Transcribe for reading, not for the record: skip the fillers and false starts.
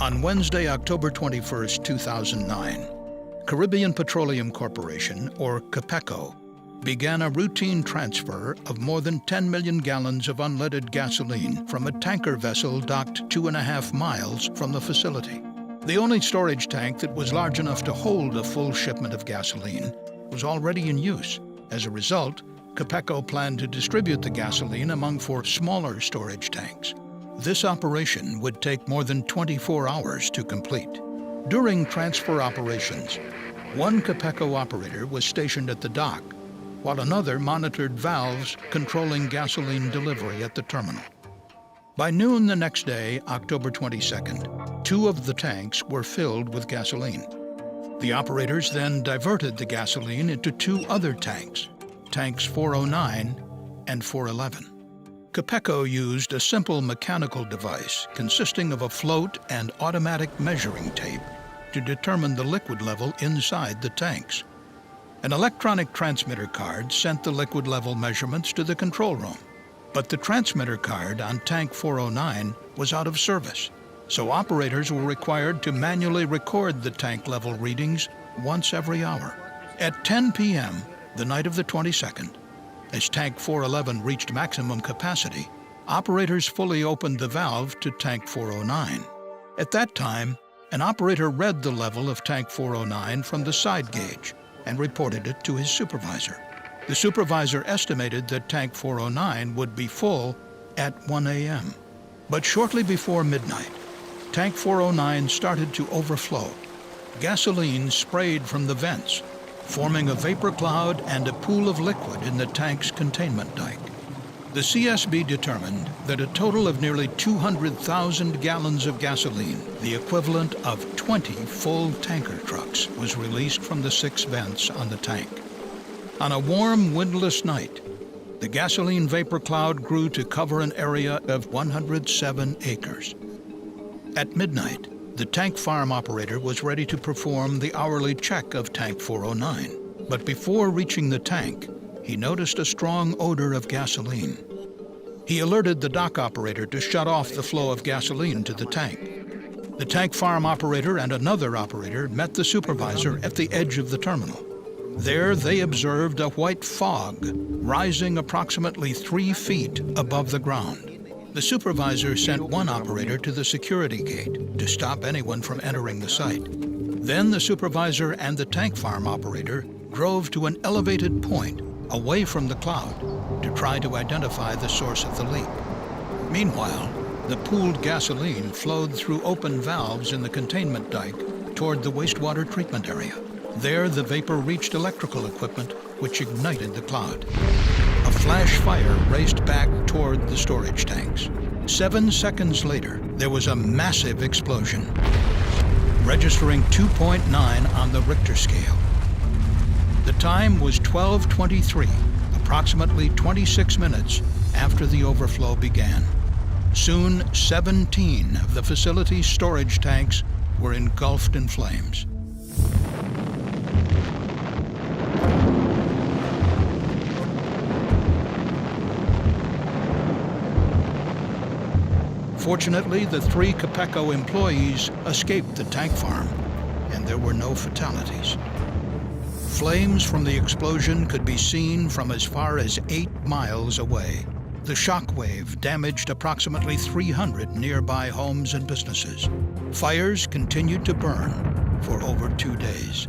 On Wednesday, October 21, 2009, Caribbean Petroleum Corporation, or CAPECO, began a routine transfer of more than 10 million gallons of unleaded gasoline from a tanker vessel docked 2.5 miles from the facility. The only storage tank that was large enough to hold a full shipment of gasoline was already in use. As a result, CAPECO planned to distribute the gasoline among 4 smaller storage tanks. This operation would take more than 24 hours to complete. During transfer operations, one CAPECO operator was stationed at the dock, while another monitored valves controlling gasoline delivery at the terminal. By noon the next day, October 22nd, 2 of the tanks were filled with gasoline. The operators then diverted the gasoline into 2 other tanks, tanks 409 and 411. CAPECO used a simple mechanical device consisting of a float and automatic measuring tape to determine the liquid level inside the tanks. An electronic transmitter card sent the liquid level measurements to the control room, but the transmitter card on tank 409 was out of service, so operators were required to manually record the tank level readings once every hour. At 10 p.m., the night of the 22nd, as tank 411 reached maximum capacity, operators fully opened the valve to tank 409. At that time, an operator read the level of tank 409 from the side gauge and reported it to his supervisor. The supervisor estimated that tank 409 would be full at 1 a.m. But shortly before midnight, tank 409 started to overflow. Gasoline sprayed from the vents, forming a vapor cloud and a pool of liquid in the tank's containment dike. The CSB determined that a total of nearly 200,000 gallons of gasoline, the equivalent of 20 full tanker trucks, was released from the 6 vents on the tank. On a warm, windless night, the gasoline vapor cloud grew to cover an area of 107 acres. At midnight, the tank farm operator was ready to perform the hourly check of tank 409. But before reaching the tank, he noticed a strong odor of gasoline. He alerted the dock operator to shut off the flow of gasoline to the tank. The tank farm operator and another operator met the supervisor at the edge of the terminal. There they observed a white fog rising approximately 3 feet above the ground. The supervisor sent one operator to the security gate to stop anyone from entering the site. Then the supervisor and the tank farm operator drove to an elevated point away from the cloud to try to identify the source of the leak. Meanwhile, the pooled gasoline flowed through open valves in the containment dike toward the wastewater treatment area. There, the vapor reached electrical equipment, which ignited the cloud. A flash fire raced back toward the storage tanks. 7 seconds later, there was a massive explosion, registering 2.9 on the Richter scale. The time was 12:23, approximately 26 minutes after the overflow began. Soon, 17 of the facility's storage tanks were engulfed in flames. Fortunately, the 3 CAPECO employees escaped the tank farm, and there were no fatalities. Flames from the explosion could be seen from as far as 8 miles away. The shock wave damaged approximately 300 nearby homes and businesses. Fires continued to burn for over 2 days.